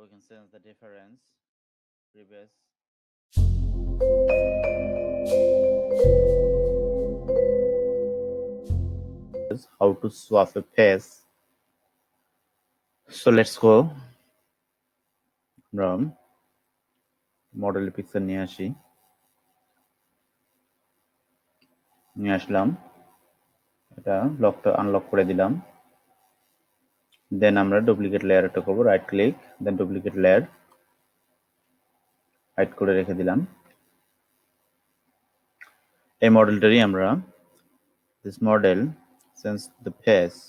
we can sense the difference. Previous how to swap a face. So let's go. আমরা model picture নিয়ে আসলাম, এটা লকটা unlock করে দিলাম। দেন আমরা ডুপ্লিকেট লেয়ারটা করব, রাইট ক্লিক, দেন ডুপ্লিকেট লেয়ার হাইড করে রেখে দিলাম। এই মডেলটারই আমরা this model sense the face.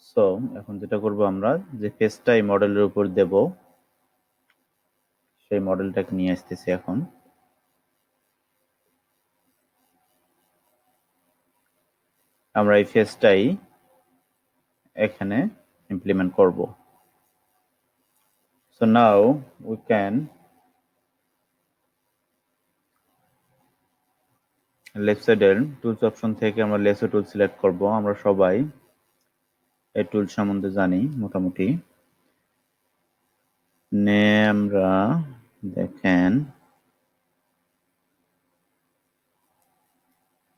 So এখন যেটা করব, আমরা যে ফেসটা এই মডেলের উপর দেব সেই মডেলটাকে নিয়ে আসতেছি। এখন আমরা এই ফেসটাই এখানে ইমপ্লিমেন্ট করব। So now we can left সাইডের টুলস অপশন থেকে আমরা লেসো টুল সিলেক্ট করব। আমরা সবাই এই টুল সম্বন্ধে জানি মোটামুটি। আমরা দেখেন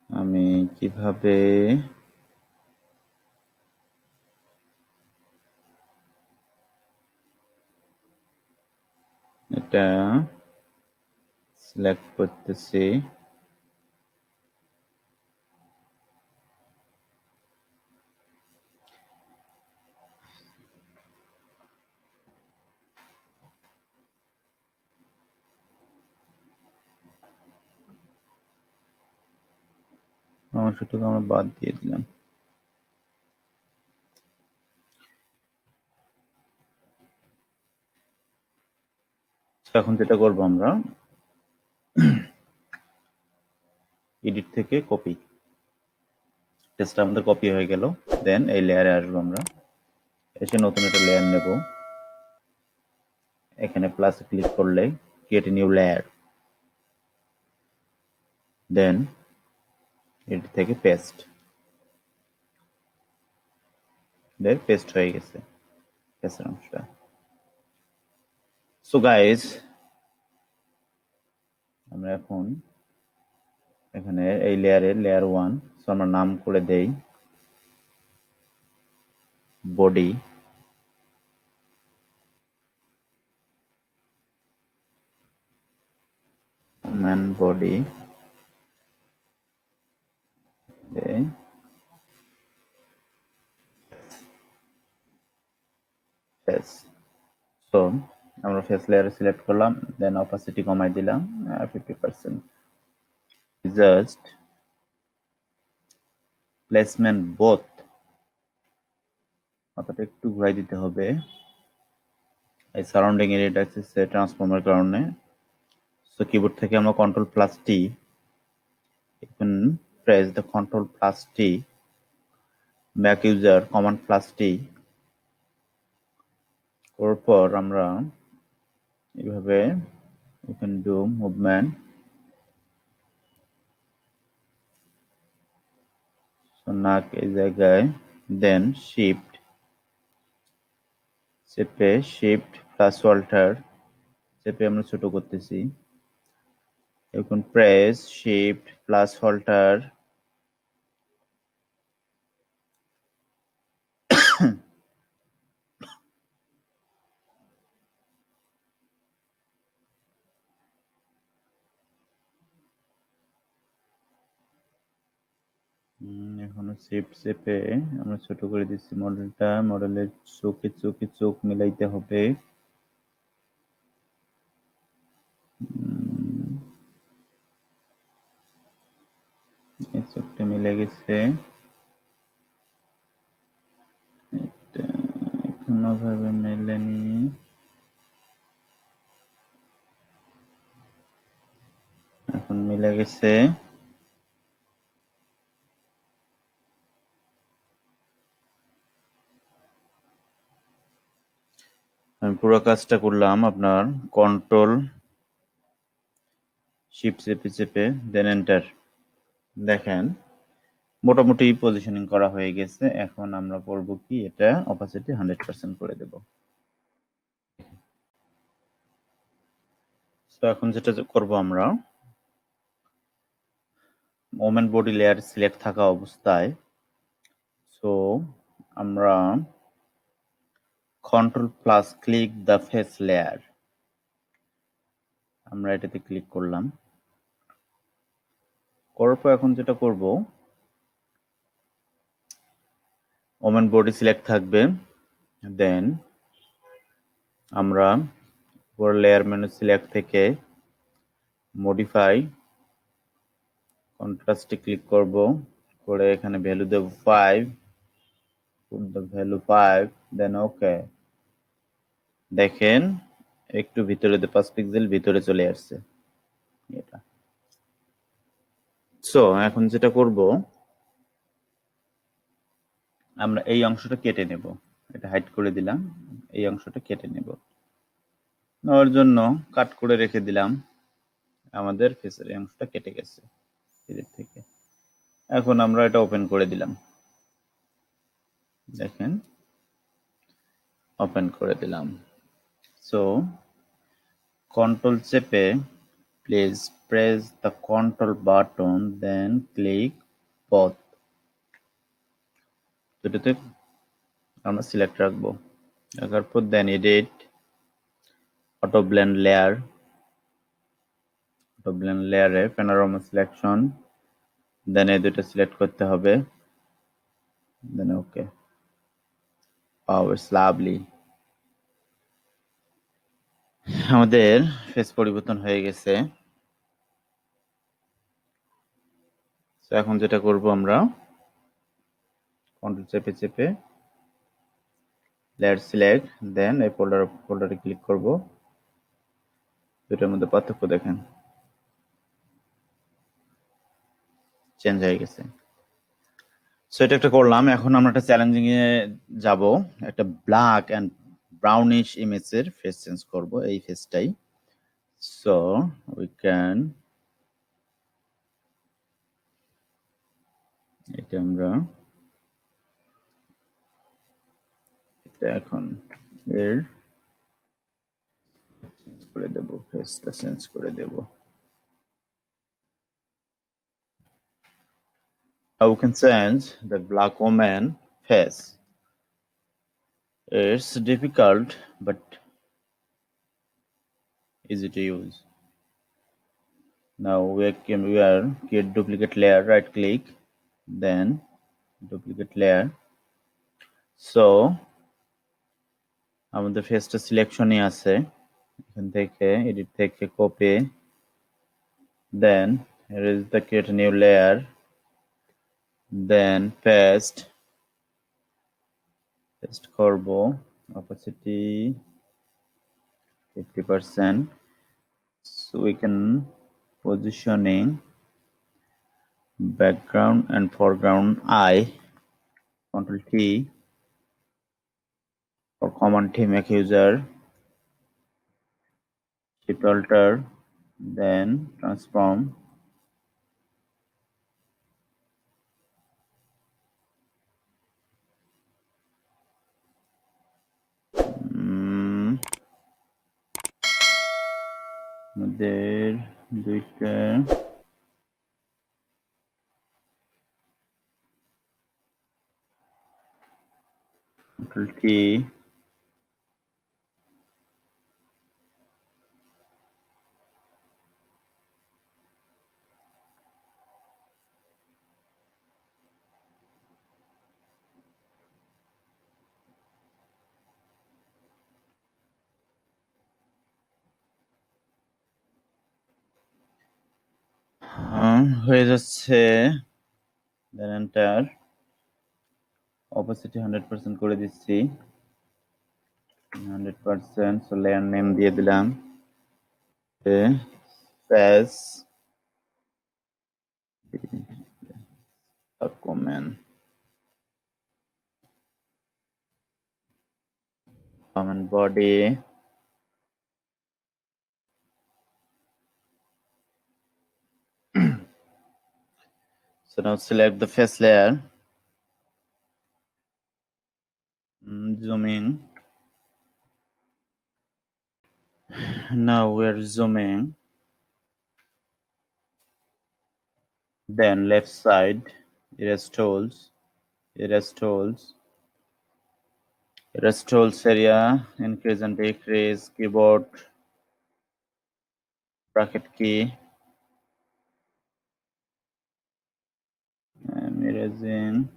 আমি কিভাবে এটা সিলেক্ট করতেছি। অংশটুকু আমরা বাদ দিয়ে দিলাম। এখন যেটা করব, আমরা এডিট থেকে কপি, টেক্সটটা আমাদের কপি হয়ে গেল। দেন এই লেয়ারে আসবো, আমরা এসে নতুন একটা লেয়ার নেব। এখানে প্লাসে ক্লিক করলে create a new layer, then edit থেকে পেস্ট, দেন পেস্ট হয়ে গেছে পেস্টের অংশটা। সো গাইস, আমরা এখন এখানে এই লেয়ারের লেয়ার 1, সো আমরা নাম করে দেই body, man body, face. So আমরা ফেস লেয়ার সিলেক্ট করলাম, দেন অপাসিটি কমাই দিলাম 50%। জাস্ট প্লেসমেন্ট বোথ, মাথাটা একটু ঘুরাই দিতে হবে এই সারাউন্ডিং এরিয়াটা অ্যাক্সেসে ট্রান্সফর্মের কারণে। সো কিবোর্ড থেকে আমরা control plus T, you can press the control plus T, Mac user command plus T করার পর আমরা এইভাবে you can do movement। so নাক এই জায়গায়, দেন শিফট চেপে, শিফট প্লাস অল্টার চেপে আমরা ছোট করতেছি। you can press shift plus alter এখনো শিফট চেপে আমরা ছোট করে দিচ্ছি মডেলটা। মডেলের চোখে চোখে চোখ মিলাইতে হবে। এই চোখটা মিলে গেছে, এখনো ভাবে মেলেনি। এখন মিলে গেছে। আমি পুরো কাজটা করলাম আপনার কন্ট্রোল শিফট চেপে চেপে, দেন এন্টার। দেখেন মোটামুটি পজিশনিং করা হয়ে গেছে। এখন আমরা করব কি, এটা অপাসিটি 100% করে দেব। তো এখন যেটা করব আমরা মোমেন্ট বডি লেয়ার সিলেক্ট থাকা অবস্থায় সো আমরা control plus click the face layer, আমরা এটাতে ক্লিক করলাম। করার পর এখন যেটা করব মোমেন্ট বডি সিলেক্ট থাকবে, দেন আমরা উপর লেয়ার মেনু সিলেক্ট থেকে মডিফাই কন্ট্রাস্টে ক্লিক করব, করে এখানে ভ্যালু দেব 5, put the value 5, then okay. দেখেন একটু ভিতরে 5 পিক্সেল ভিতরে চলে আসছে এটা। সো এখন যেটা করব আমরা এই অংশটা কেটে নেব, এটা হাইড করে দিলাম, এই অংশটা কেটে নেব। নেওয়ার জন্য কাট করে রেখে দিলাম, আমাদের ফেসের এই অংশটা কেটে গেছে এর থেকে। এখন আমরা এটা ওপেন করে দিলাম, দেখেন ওপেন করে দিলাম। সো কন্ট্রোল চেপে please press the control button then click both, দুটোতে আমরা সিলেক্ট রাখবো। রাখার পর then edit auto blend layer, auto blend লেয়ারে প্যানোরামা সিলেকশন, দেন এই দুটো সিলেক্ট করতে হবে, then okay. Wow it's lovely, আমাদের ফেস পরিবর্তন হয়ে গেছে। তো এখন যেটা করব আমরা কন্ট্রোল চেপে চেপে লেয়ার সিলেক্ট, দেন এই ফোল্ডারে ক্লিক করব। দুটোর মধ্যে পার্থক্য দেখেন, চেঞ্জ হয়ে গেছে। সো এটা একটা করলাম। এখন আমরা একটা চ্যালেঞ্জিং এ যাব, একটা ব্ল্যাক এন্ড ব্রাউনিশ ইমেজের ফেস চেঞ্জ করব, এই ফেসটাই। সো উই ক্যান, এটা আমরা এটা এখন এর করে দেব, ফেসটা চেঞ্জ করে দেব। How we can change the black woman face? It's difficult but easy to use. Now we are create duplicate layer, right click, then duplicate layer. So আমাদের ফেসটা সিলেকশনই আছে, এখান থেকে এডিট থেকে copy, then here is the create a new layer, then paste করব, opacity 50%, so we can positioning background and foreground eye, control T for command T make user, shift alter, then transform, আমাদের দুইটা control T, হয়ে যাচ্ছে, দেন enter, opacity 100% করে দিচ্ছি, 100%, so layer name দিয়ে দিলাম face comment body, so now select the face layer, zoom in, Now we're zooming. Then left side, erase tools, erase tools, erase tools area, increase and decrease, keyboard, bracket key. I'm erasing.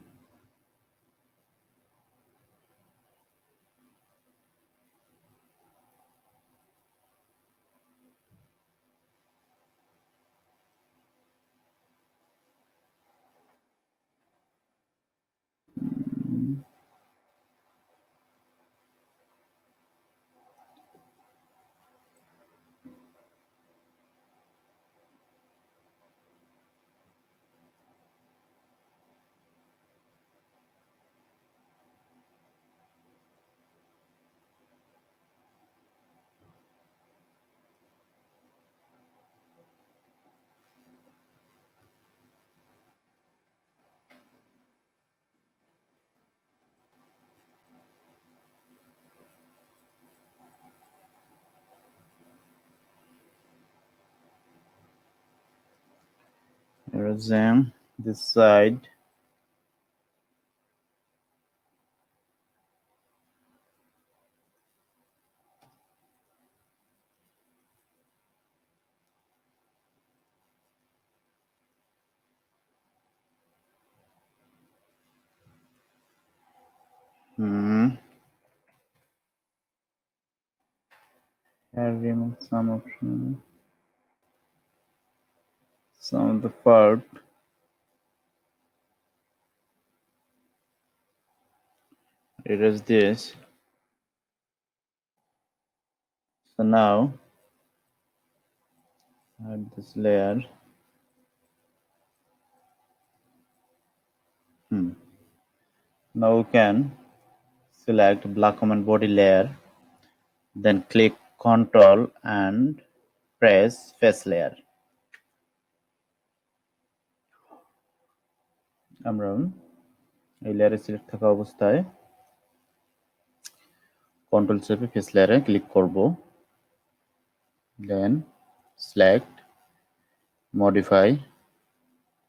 Erasing this side. And remove some option, some of the part. Erase this. So now add this layer. Now we can select black common body layer, then click Ctrl and press face layer. আমরা এই লেয়ারে select থাকা অবস্থায় control চেপে face লেয়ারে click করব, দেন select modify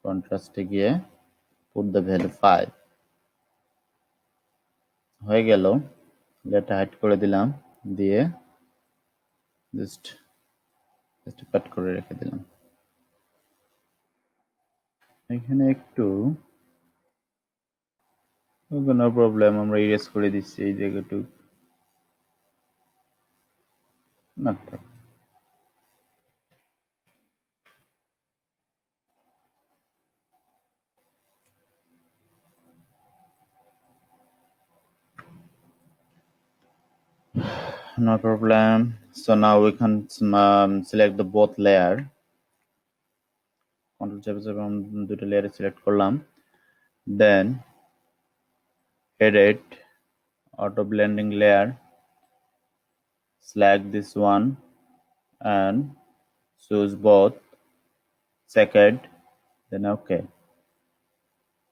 কন্ট্রাস্টে গিয়ে put the value 5 হয়ে গেল। লেয়ারটা হাইড করে দিলাম, দিয়ে জাস্ট কাট করে রেখে দিলাম। এখানে একটু নো প্রবলেম, আমরা ইরেজ করে দিচ্ছি এই জায়গাটুকু। না no problem. So now we can select the both layer. Control চেপে চেপে আমরা দুটো লেয়ারে সিলেক্ট করলাম, then edit auto blending layer, select this one and choose both, second, then okay.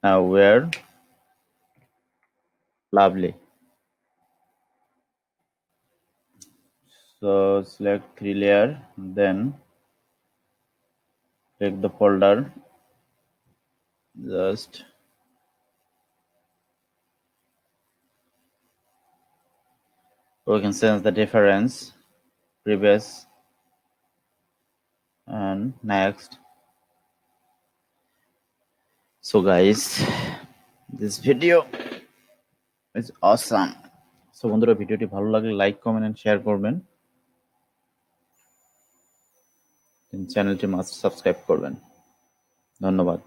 Now we're lovely. So select 3 layer, then click the folder, just we can sense the difference, previous and next. So guys, this video is awesome. So বন্ধুরা, ভিডিওটি ভালো লাগলে like, comment and share করবেন, চ্যানেলটি must subscribe করবেন। ধন্যবাদ,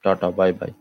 tata, bye bye.